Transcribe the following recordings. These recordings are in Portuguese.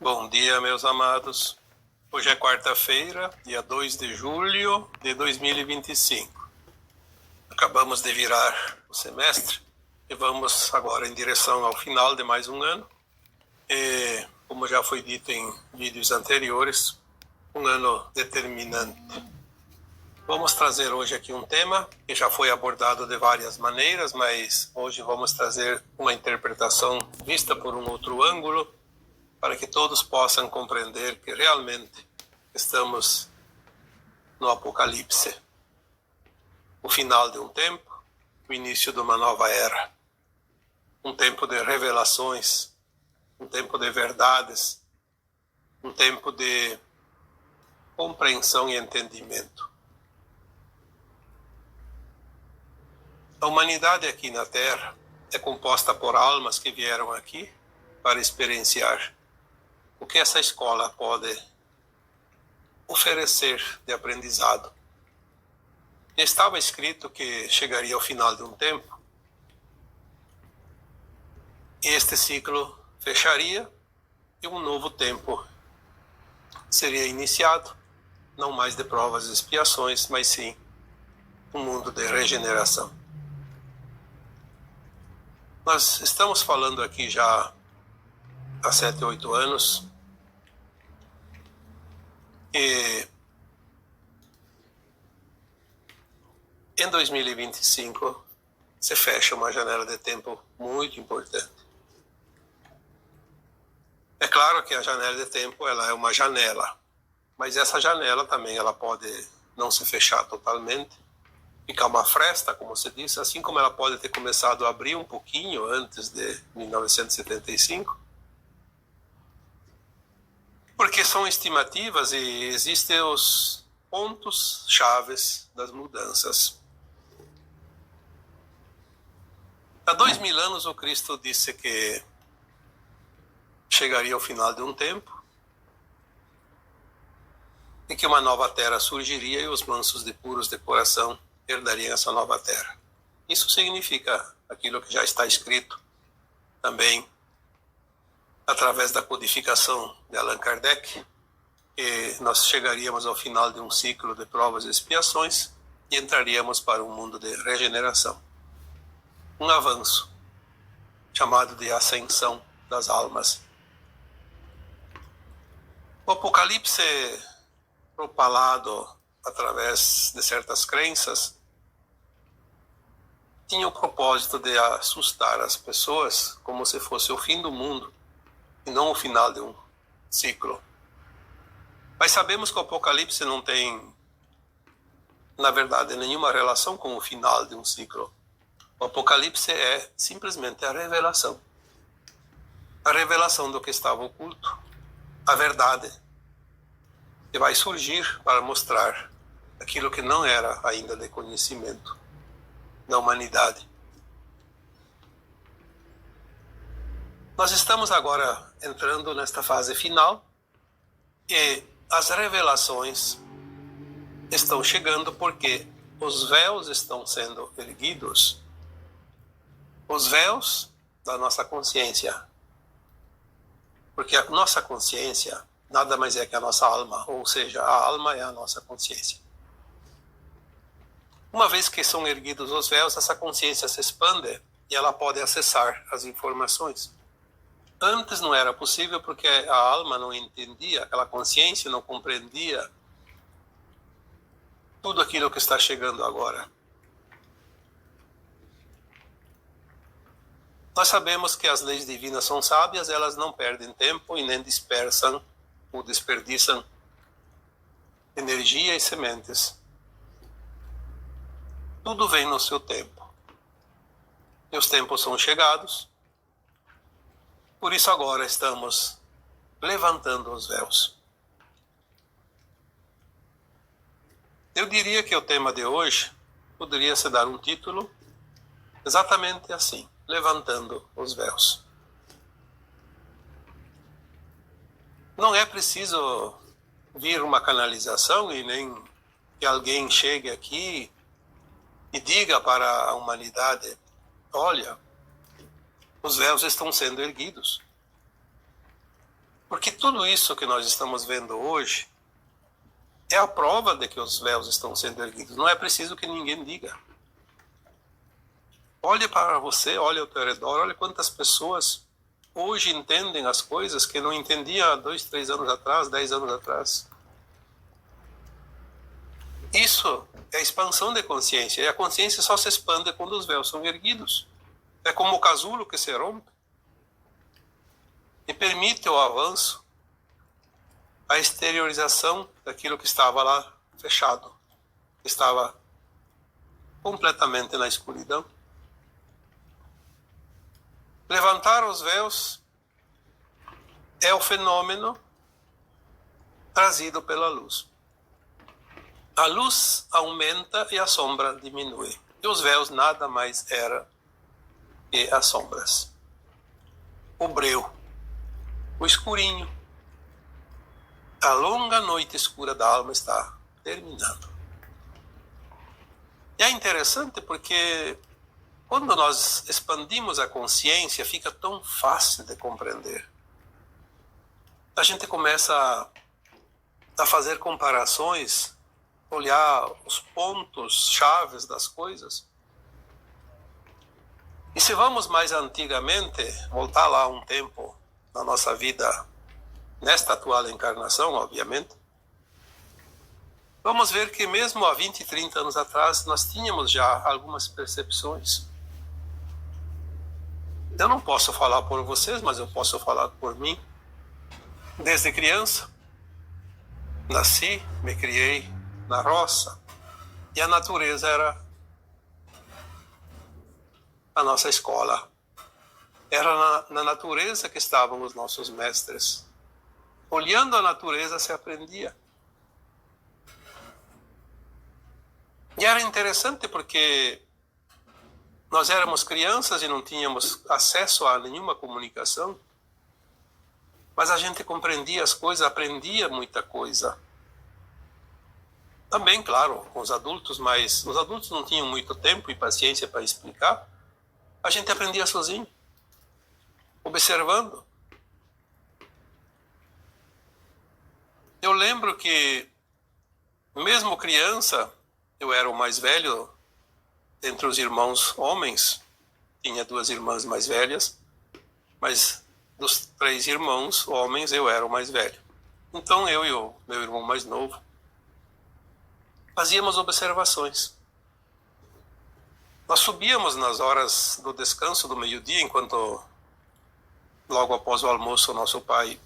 Bom dia, meus amados. Hoje é quarta-feira, dia 2 de julho de 2025. Acabamos de virar o semestre e vamos agora em direção ao final de mais um ano. E, como já foi dito em vídeos anteriores, um ano determinante. Vamos trazer hoje aqui um tema que já foi abordado de várias maneiras, mas hoje vamos trazer uma interpretação vista por um outro ângulo, para que todos possam compreender que realmente estamos no Apocalipse. O final de um tempo, o início de uma nova era. Um tempo de revelações, um tempo de verdades, um tempo de compreensão e entendimento. A humanidade aqui na Terra é composta por almas que vieram aqui para experienciar o que essa escola pode oferecer de aprendizado. Estava escrito que chegaria ao final de um tempo e este ciclo fecharia e um novo tempo seria iniciado, não mais de provas e expiações, mas sim um mundo de regeneração. Nós estamos falando aqui já há 7, 8 anos e em 2025 se fecha uma janela de tempo muito importante. É claro que a janela de tempo ela é uma janela, mas essa janela também ela pode não se fechar totalmente, ficar uma fresta, como se diz, assim como ela pode ter começado a abrir um pouquinho antes de 1975, porque são estimativas e existem os pontos chaves das mudanças. Há 2000 anos o Cristo disse que chegaria ao final de um tempo e que uma nova terra surgiria e os mansos de puros de coração herdariam essa nova terra. Isso significa aquilo que já está escrito também através da codificação de Allan Kardec, que nós chegaríamos ao final de um ciclo de provas e expiações e entraríamos para um mundo de regeneração. Um avanço, chamado de ascensão das almas. O Apocalipse, propalado através de certas crenças, tinha o propósito de assustar as pessoas como se fosse o fim do mundo e não o final de um ciclo. Mas sabemos que o Apocalipse não tem, na verdade, nenhuma relação com o final de um ciclo. O Apocalipse é simplesmente a revelação. A revelação do que estava oculto, a verdade, que vai surgir para mostrar aquilo que não era ainda de conhecimento da humanidade. Nós estamos agora entrando nesta fase final e as revelações estão chegando porque os véus estão sendo erguidos. Os véus da nossa consciência. Porque a nossa consciência nada mais é que a nossa alma, ou seja, a alma é a nossa consciência. Uma vez que são erguidos os véus, essa consciência se expande e ela pode acessar as informações. Antes não era possível porque a alma não entendia, aquela consciência não compreendia tudo aquilo que está chegando agora. Nós sabemos que as leis divinas são sábias, elas não perdem tempo e nem dispersam ou desperdiçam energia e sementes. Tudo vem no seu tempo. E os tempos são chegados. Por isso agora estamos levantando os véus. Eu diria que o tema de hoje poderia se dar um título exatamente assim: levantando os véus. Não é preciso vir uma canalização e nem que alguém chegue aqui e diga para a humanidade: olha, os véus estão sendo erguidos. Porque tudo isso que nós estamos vendo hoje é a prova de que os véus estão sendo erguidos. Não é preciso que ninguém diga. Olhe para você, olhe ao teu redor, olhe quantas pessoas hoje entendem as coisas que não entendia há 2, 3 anos atrás, 10 anos atrás. Isso é expansão de consciência. E a consciência só se expande quando os véus são erguidos. É como o casulo que se rompe e permite o avanço, a exteriorização daquilo que estava lá fechado, que estava completamente na escuridão. Levantar os véus é o fenômeno trazido pela luz. A luz aumenta e a sombra diminui. E os véus nada mais eram que as sombras. O breu, o escurinho. A longa noite escura da alma está terminando. E é interessante porque quando nós expandimos a consciência, fica tão fácil de compreender. A gente começa a fazer comparações, olhar os pontos chaves das coisas. E se vamos mais antigamente, voltar lá um tempo na nossa vida, nesta atual encarnação, obviamente, vamos ver que mesmo há 20, 30 anos atrás, nós tínhamos já algumas percepções. Eu não posso falar por vocês, mas eu posso falar por mim. Desde criança, nasci, me criei na roça, e a natureza era a nossa escola. Era na natureza que estavam os nossos mestres. Olhando a natureza se aprendia. E era interessante porque nós éramos crianças e não tínhamos acesso a nenhuma comunicação, mas a gente compreendia as coisas, aprendia muita coisa. Também, claro, com os adultos, mas os adultos não tinham muito tempo e paciência para explicar. A gente aprendia sozinho, observando. Eu lembro que, mesmo criança, eu era o mais velho entre os irmãos homens. Tinha 2 irmãs mais velhas, mas dos 3 irmãos homens eu era o mais velho. Então eu e o meu irmão mais novo fazíamos observações. Nós subíamos nas horas do descanso do meio-dia, enquanto logo após o almoço o nosso pai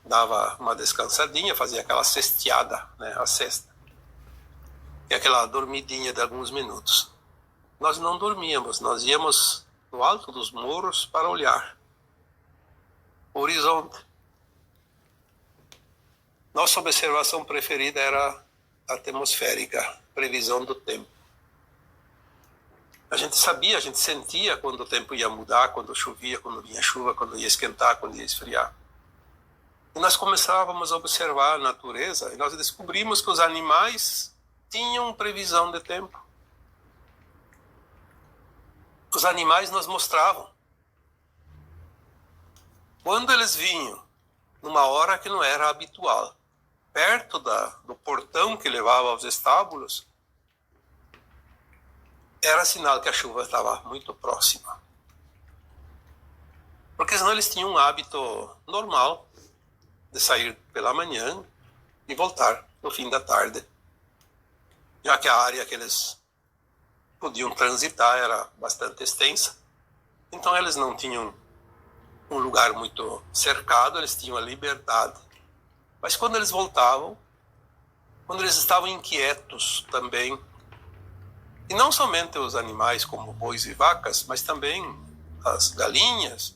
dava uma descansadinha, fazia aquela cesteada, né, a cesta, e aquela dormidinha de alguns minutos. Nós não dormíamos, nós íamos no alto dos morros para olhar o horizonte. Nossa observação preferida era atmosférica, previsão do tempo. A gente sabia, a gente sentia quando o tempo ia mudar, quando chovia, quando vinha chuva, quando ia esquentar, quando ia esfriar. E nós começávamos a observar a natureza e nós descobrimos que os animais tinham previsão de tempo. Os animais nos mostravam. Quando eles vinham, numa hora que não era habitual, perto do portão que levava aos estábulos, era sinal que a chuva estava muito próxima. Porque senão eles tinham um hábito normal de sair pela manhã e voltar no fim da tarde, já que a área que eles podiam transitar era bastante extensa. Então eles não tinham um lugar muito cercado, eles tinham a liberdade. Mas quando eles voltavam, quando eles estavam inquietos também, e não somente os animais como bois e vacas, mas também as galinhas,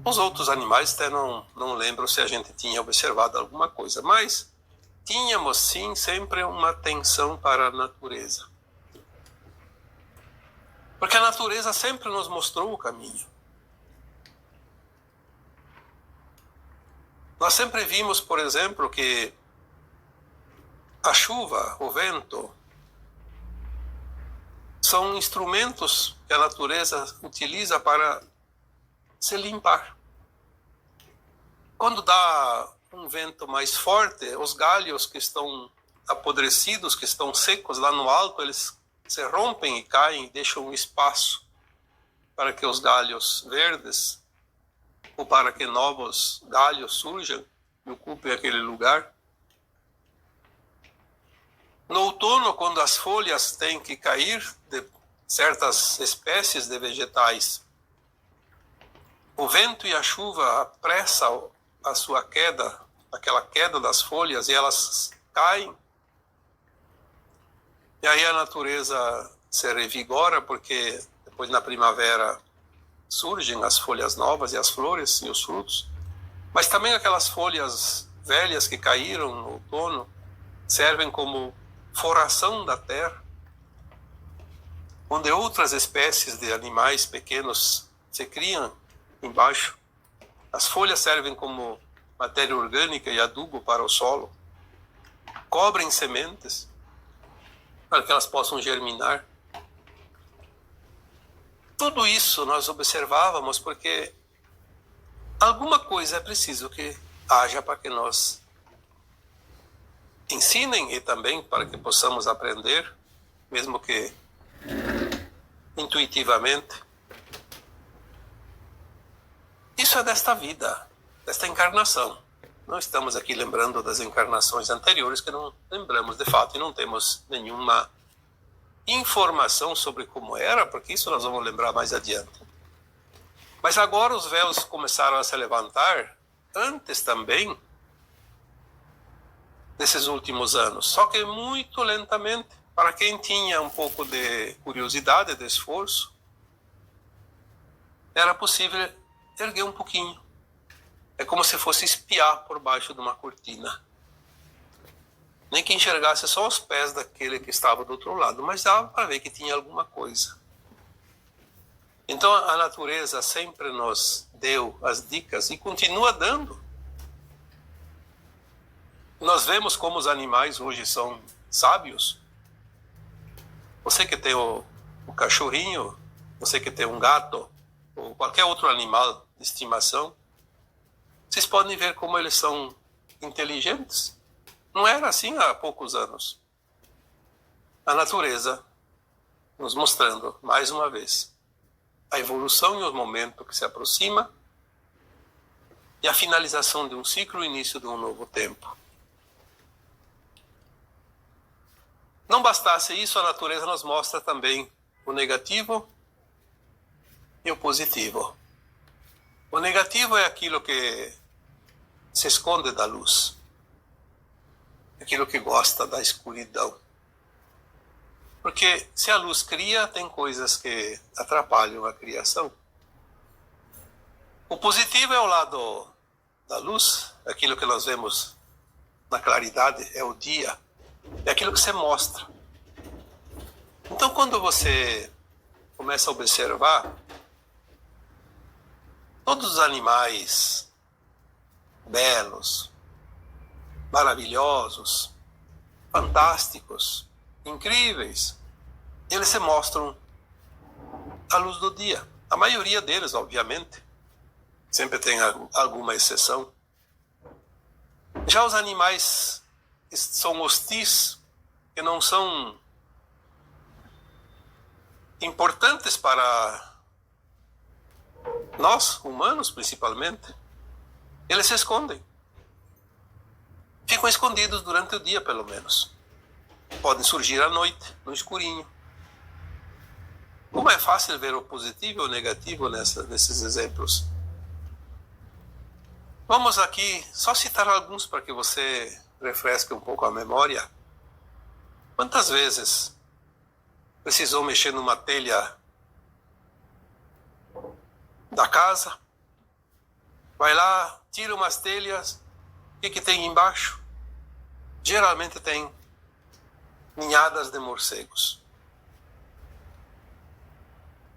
os outros animais até não lembro se a gente tinha observado alguma coisa, mas tínhamos sim sempre uma atenção para a natureza. Porque a natureza sempre nos mostrou o caminho. Nós sempre vimos, por exemplo, que a chuva, o vento, são instrumentos que a natureza utiliza para se limpar. Quando dá um vento mais forte, os galhos que estão apodrecidos, que estão secos lá no alto, eles se rompem e caem e deixam um espaço para que os galhos verdes, ou para que novos galhos surjam e ocupem aquele lugar. No outono, quando as folhas têm que cair de certas espécies de vegetais, o vento e a chuva apressam a sua queda, aquela queda das folhas, e elas caem. E aí a natureza se revigora, porque depois na primavera surgem as folhas novas e as flores e os frutos. Mas também aquelas folhas velhas que caíram no outono servem como foração da terra, onde outras espécies de animais pequenos se criam embaixo. As folhas servem como matéria orgânica e adubo para o solo, cobrem sementes para que elas possam germinar. Tudo isso nós observávamos porque alguma coisa é preciso que haja para que nós ensinem e também para que possamos aprender, mesmo que intuitivamente. Isso é desta vida, desta encarnação. Não estamos aqui lembrando das encarnações anteriores, que não lembramos de fato e não temos nenhuma informação sobre como era, porque isso nós vamos lembrar mais adiante. Mas agora os véus começaram a se levantar, antes também desses últimos anos, só que muito lentamente. Para quem tinha um pouco de curiosidade, de esforço, era possível erguer um pouquinho. É como se fosse espiar por baixo de uma cortina. Nem que enxergasse só os pés daquele que estava do outro lado, mas dava para ver que tinha alguma coisa. Então a natureza sempre nos deu as dicas e continua dando. Nós vemos como os animais hoje são sábios. Você que tem o cachorrinho, você que tem um gato, ou qualquer outro animal de estimação, vocês podem ver como eles são inteligentes. Não era assim há poucos anos. A natureza nos mostrando, mais uma vez, a evolução e o momento que se aproxima e a finalização de um ciclo, o início de um novo tempo. Não bastasse isso, a natureza nos mostra também o negativo e o positivo. O negativo é aquilo que se esconde da luz, aquilo que gosta da escuridão. Porque se a luz cria, tem coisas que atrapalham a criação. O positivo é o lado da luz, aquilo que nós vemos na claridade, é o dia, é aquilo que se mostra. Então, quando você começa a observar, todos os animais belos, maravilhosos, fantásticos, incríveis, eles se mostram à luz do dia. A maioria deles, obviamente, sempre tem alguma exceção. Já os animais que são hostis, que não são importantes para nós, humanos principalmente, eles se escondem. Ficam escondidos durante o dia, pelo menos. Podem surgir à noite, no escurinho. Como é fácil ver o positivo e o negativo nesses exemplos. Vamos aqui só citar alguns para que você refresque um pouco a memória. Quantas vezes precisou mexer numa telha da casa? Vai lá, tira umas telhas, o que tem embaixo? Geralmente tem ninhadas de morcegos.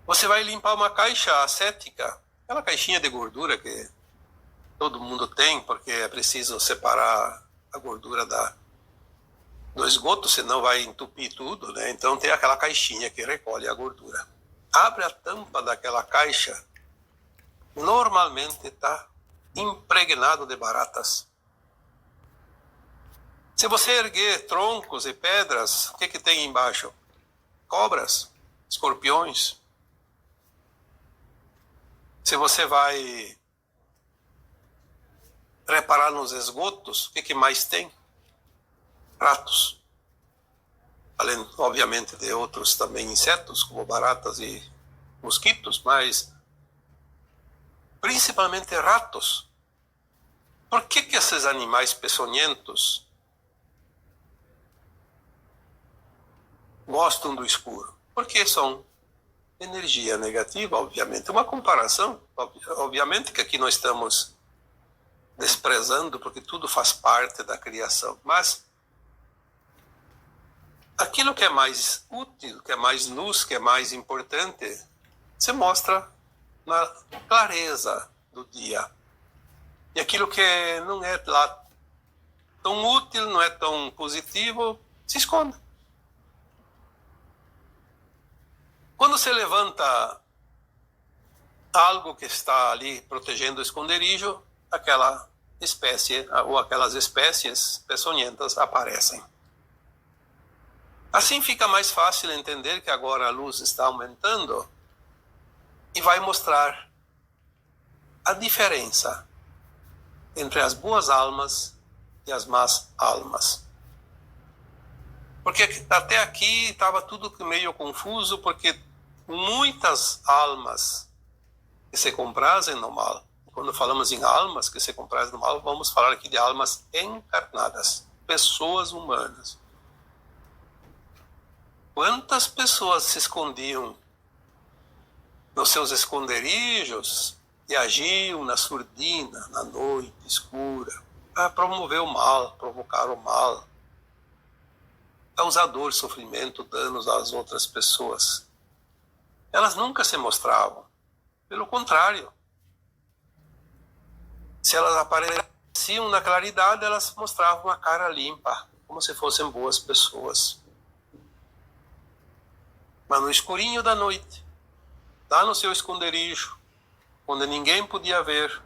Você vai limpar uma caixa acética, aquela caixinha de gordura que todo mundo tem, porque é preciso separar a gordura do esgoto, senão vai entupir tudo, né? Então tem aquela caixinha que recolhe a gordura. Abre a tampa daquela caixa, normalmente está impregnado de baratas. Se você erguer troncos e pedras, o que tem embaixo? Cobras, escorpiões. Se você vai reparar nos esgotos, o que mais tem? Ratos. Além, obviamente, de outros também insetos, como baratas e mosquitos, mas principalmente ratos. Por que esses animais peçonhentos gostam do escuro? Porque são energia negativa, obviamente. Uma comparação, obviamente que aqui nós estamos desprezando, porque tudo faz parte da criação, mas aquilo que é mais útil, que é mais luz, que é mais importante, se mostra na clareza do dia. E aquilo que não é lá tão útil, não é tão positivo, se esconde. Quando você levanta algo que está ali protegendo o esconderijo, aquela espécie ou aquelas espécies peçonhentas aparecem. Assim fica mais fácil entender que agora a luz está aumentando e vai mostrar a diferença entre as boas almas e as más almas. Porque até aqui estava tudo meio confuso, porque muitas almas que se comprazem no mal. Quando falamos em almas que se comprazem no mal, vamos falar aqui de almas encarnadas, pessoas humanas. Quantas pessoas se escondiam nos seus esconderijos e agiam na surdina, na noite escura, para promover o mal, provocar o mal, causar dor, sofrimento, danos às outras pessoas. Elas nunca se mostravam. Pelo contrário, se elas apareciam na claridade, elas mostravam a cara limpa, como se fossem boas pessoas. Mas no escurinho da noite, lá no seu esconderijo, onde ninguém podia ver,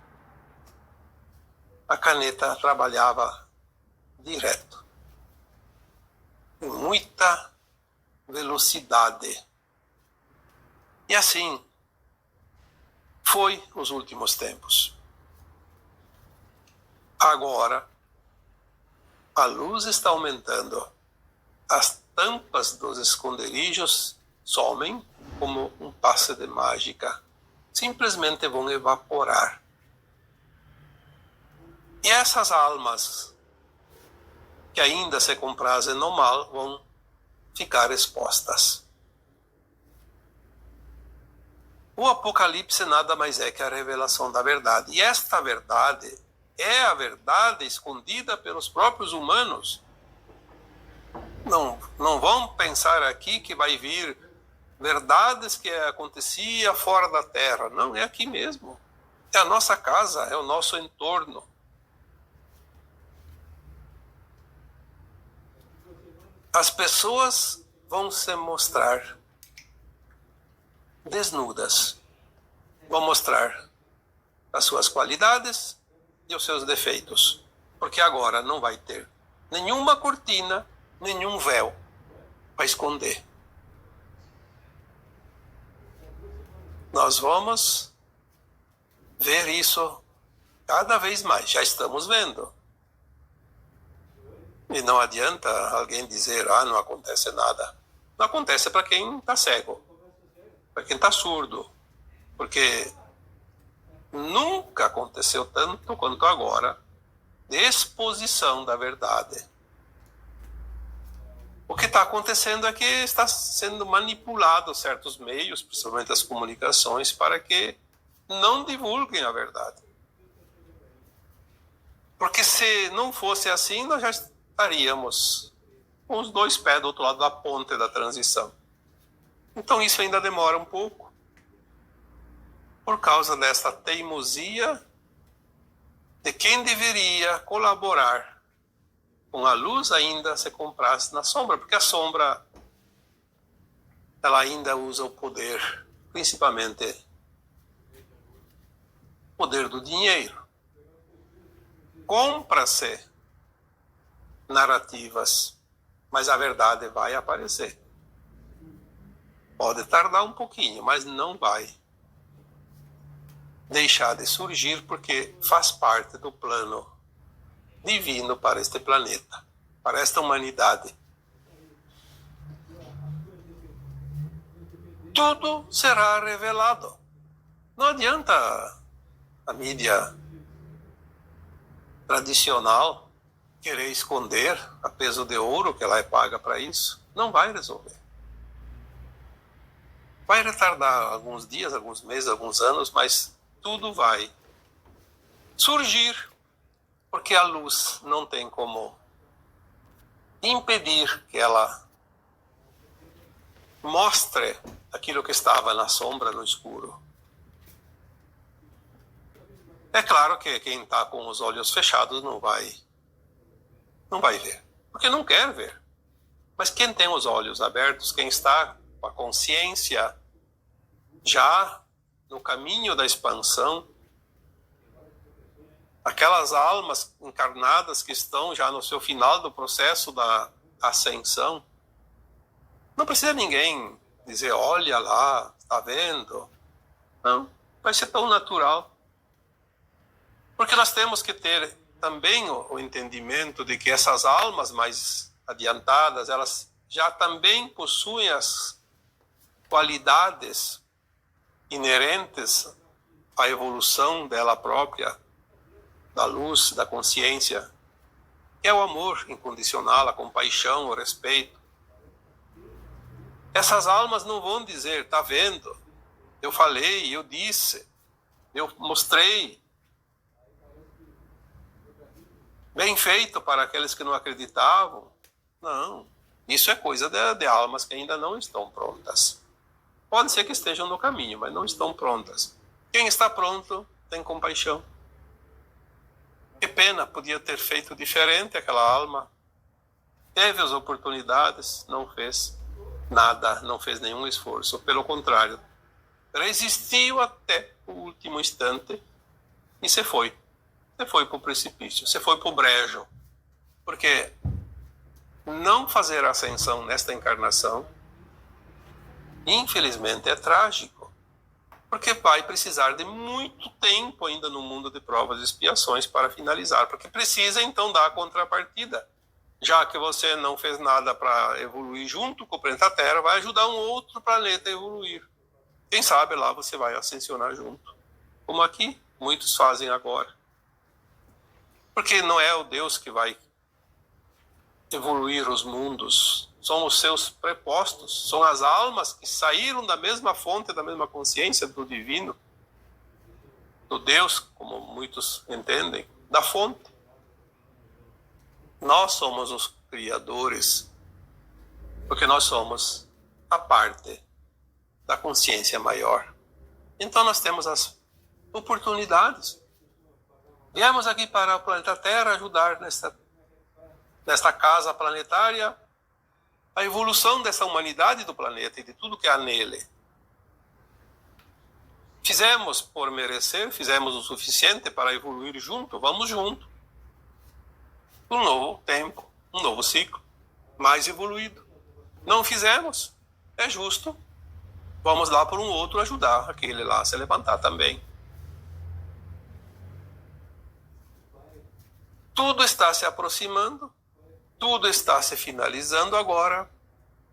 a caneta trabalhava direto, com muita velocidade. E assim foi os últimos tempos. Agora, a luz está aumentando. As tampas dos esconderijos somem como um passe de mágica. Simplesmente vão evaporar. E essas almas que ainda se comprazem no mal vão ficar expostas. O Apocalipse nada mais é que a revelação da verdade. E esta verdade é a verdade escondida pelos próprios humanos. Não vão pensar aqui que vai vir verdades que acontecia fora da terra. Não, é aqui mesmo. É a nossa casa, é o nosso entorno. As pessoas vão se mostrar desnudas. Vão mostrar as suas qualidades e os seus defeitos. Porque agora não vai ter nenhuma cortina, nenhum véu para esconder. Nós vamos ver isso cada vez mais. Já estamos vendo. E não adianta alguém dizer, não acontece nada. Não acontece para quem está cego, para quem está surdo. Porque nunca aconteceu tanto quanto agora de exposição da verdade. O que está acontecendo é que está sendo manipulado certos meios, principalmente as comunicações, para que não divulguem a verdade. Porque se não fosse assim, nós já estaríamos com os dois pés do outro lado da ponte da transição. Então isso ainda demora um pouco, por causa dessa teimosia de quem deveria colaborar com a luz ainda se comprasse na sombra, porque a sombra ela ainda usa o poder, principalmente o poder do dinheiro. compra-se narrativas, mas a verdade vai aparecer. Pode tardar um pouquinho, mas não vai deixar de surgir, porque faz parte do plano divino para este planeta, para esta humanidade. Tudo será revelado. Não adianta a mídia tradicional querer esconder a peso de ouro que ela é paga para isso. Não vai resolver. Vai retardar alguns dias, alguns meses, alguns anos, mas tudo vai surgir, porque a luz não tem como impedir que ela mostre aquilo que estava na sombra, no escuro. É claro que quem está com os olhos fechados não vai ver, porque não quer ver. Mas quem tem os olhos abertos, quem está com a consciência já no caminho da expansão, aquelas almas encarnadas que estão já no seu final do processo da ascensão, não precisa ninguém dizer, olha lá, está vendo? Não, vai ser tão natural. Porque nós temos que ter também o entendimento de que essas almas mais adiantadas, elas já também possuem as qualidades inerentes à evolução dela própria, da luz, da consciência, que é o amor incondicional, a compaixão, o respeito. Essas almas não vão dizer, tá vendo? Eu falei, eu disse, eu mostrei. Bem feito para aqueles que não acreditavam. Não, isso é coisa de almas que ainda não estão prontas. Pode ser que estejam no caminho, mas não estão prontas. Quem está pronto tem compaixão. Que pena, podia ter feito diferente aquela alma. Teve as oportunidades, não fez nada, não fez nenhum esforço. Pelo contrário, resistiu até o último instante e se foi. Você foi para o precipício, você foi para o brejo. Porque não fazer a ascensão nesta encarnação, infelizmente, é trágico. Porque vai precisar de muito tempo ainda no mundo de provas e expiações para finalizar. Porque precisa, então, dar a contrapartida. Já que você não fez nada para evoluir junto com o planeta Terra, vai ajudar um outro planeta a evoluir. Quem sabe lá você vai ascensionar junto. Como aqui, muitos fazem agora. Porque não é o Deus que vai evoluir os mundos, são os seus prepostos, são as almas que saíram da mesma fonte, da mesma consciência do divino, do Deus, como muitos entendem, da fonte. Nós somos os criadores, porque nós somos a parte da consciência maior. Então nós temos as oportunidades. Viemos aqui para o planeta Terra ajudar nesta casa planetária a evolução dessa humanidade do planeta e de tudo que há nele. Fizemos por merecer, fizemos o suficiente para evoluir junto, vamos junto. Um novo tempo, um novo ciclo, mais evoluído. Não fizemos, é justo. Vamos lá por um outro ajudar aquele lá a se levantar também. Tudo está se aproximando, tudo está se finalizando agora,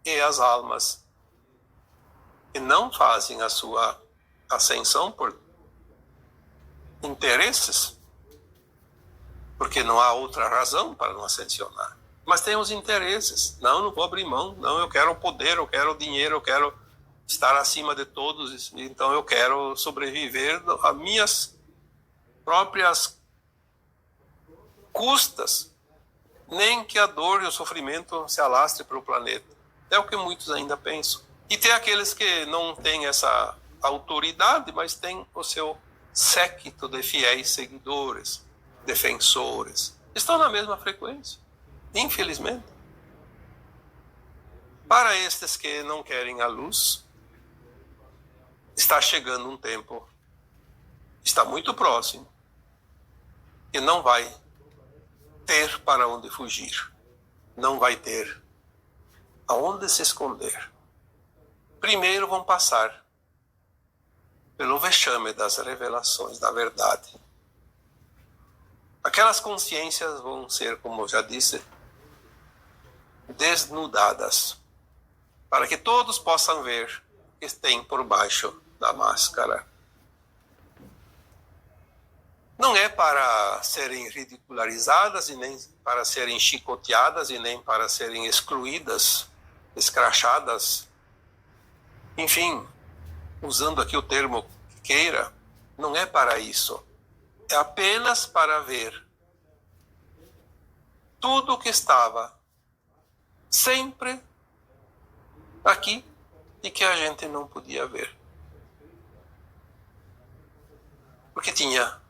e as almas que não fazem a sua ascensão por interesses, porque não há outra razão para não ascensionar, mas tem os interesses. Não vou abrir mão, não, eu quero o poder, eu quero o dinheiro, eu quero estar acima de todos, então eu quero sobreviver a minhas próprias custas, nem que a dor e o sofrimento se alastre para o planeta. É o que muitos ainda pensam. E tem aqueles que não têm essa autoridade, mas têm o seu séquito de fiéis seguidores, defensores. Estão na mesma frequência, infelizmente. Para estes que não querem a luz, está chegando um tempo, está muito próximo, que não vai ter para onde fugir. Não vai ter aonde se esconder. Primeiro vão passar pelo vexame das revelações da verdade. Aquelas consciências vão ser, como eu já disse, desnudadas, para que todos possam ver o que tem por baixo da máscara. Não é para serem ridicularizadas e nem para serem chicoteadas e nem para serem excluídas, escrachadas. Enfim, usando aqui o termo que queira, não é para isso. É apenas para ver tudo o que estava sempre aqui e que a gente não podia ver. Porque tinha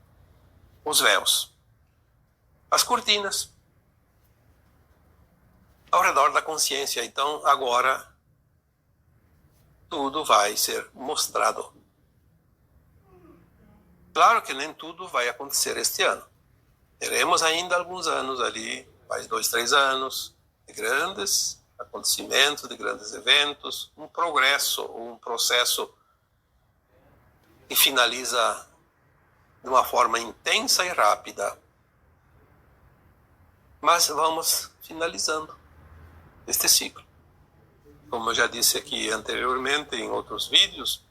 os véus, as cortinas ao redor da consciência. Então, agora, tudo vai ser mostrado. Claro que nem tudo vai acontecer este ano. Teremos ainda alguns anos ali, mais 2, 3 anos, de grandes acontecimentos, de grandes eventos, um progresso, um processo que finaliza de uma forma intensa e rápida. Mas vamos finalizando este ciclo. Como eu já disse aqui anteriormente em outros vídeos,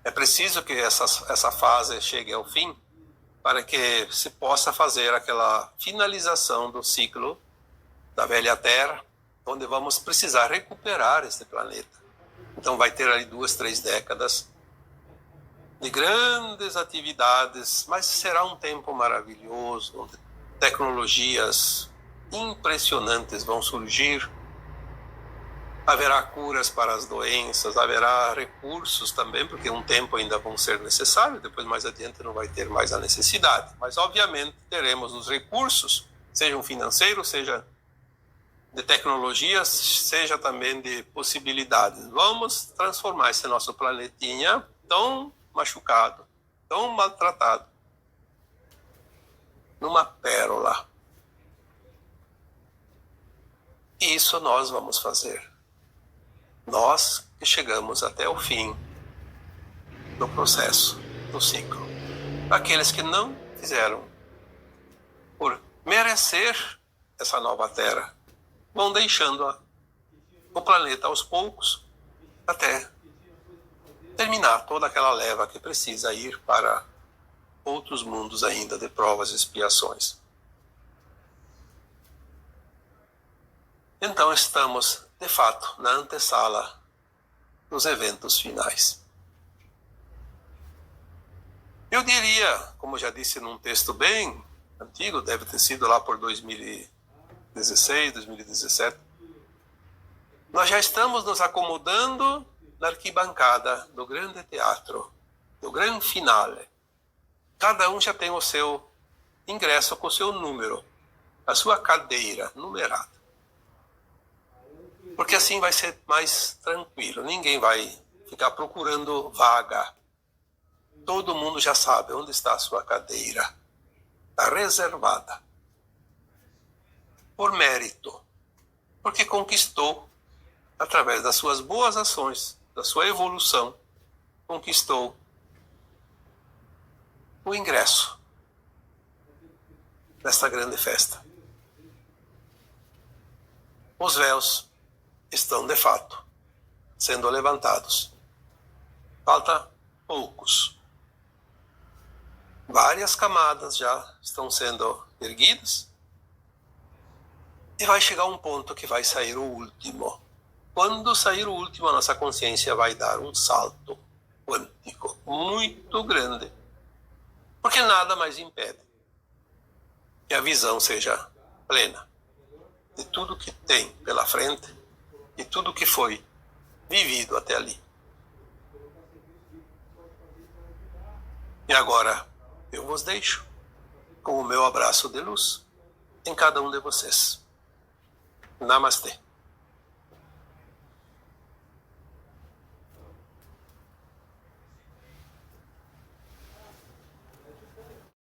é preciso que essa fase chegue ao fim para que se possa fazer aquela finalização do ciclo da velha Terra, onde vamos precisar recuperar este planeta. Então vai ter ali 2, 3 décadas de grandes atividades, mas será um tempo maravilhoso, onde tecnologias impressionantes vão surgir, haverá curas para as doenças, haverá recursos também, porque um tempo ainda vão ser necessários, depois mais adiante não vai ter mais a necessidade. Mas obviamente teremos os recursos, sejam financeiros, seja de tecnologias, seja também de possibilidades. Vamos transformar esse nosso planetinha tão machucado, tão maltratado, numa pérola. E isso nós vamos fazer. Nós que chegamos até o fim do processo, do ciclo. Aqueles que não fizeram por merecer essa nova Terra, vão deixando o planeta aos poucos até terminar toda aquela leva que precisa ir para outros mundos ainda de provas e expiações. Então estamos, de fato, na antessala dos eventos finais. Eu diria, como já disse num texto bem antigo, deve ter sido lá por 2016, 2017, nós já estamos nos acomodando na arquibancada do grande teatro, do grande finale. Cada um já tem o seu ingresso com o seu número, a sua cadeira numerada. Porque assim vai ser mais tranquilo, ninguém vai ficar procurando vaga. Todo mundo já sabe onde está a sua cadeira. Está reservada. Por mérito. Porque conquistou, através das suas boas ações, da sua evolução, conquistou o ingresso nesta grande festa. Os véus estão, de fato, sendo levantados. Falta poucos. Várias camadas já estão sendo erguidas. E vai chegar um ponto que vai sair o último. Quando sair o último, a nossa consciência vai dar um salto quântico muito grande. Porque nada mais impede que a visão seja plena de tudo que tem pela frente e tudo que foi vivido até ali. E agora eu vos deixo com o meu abraço de luz em cada um de vocês. Namastê.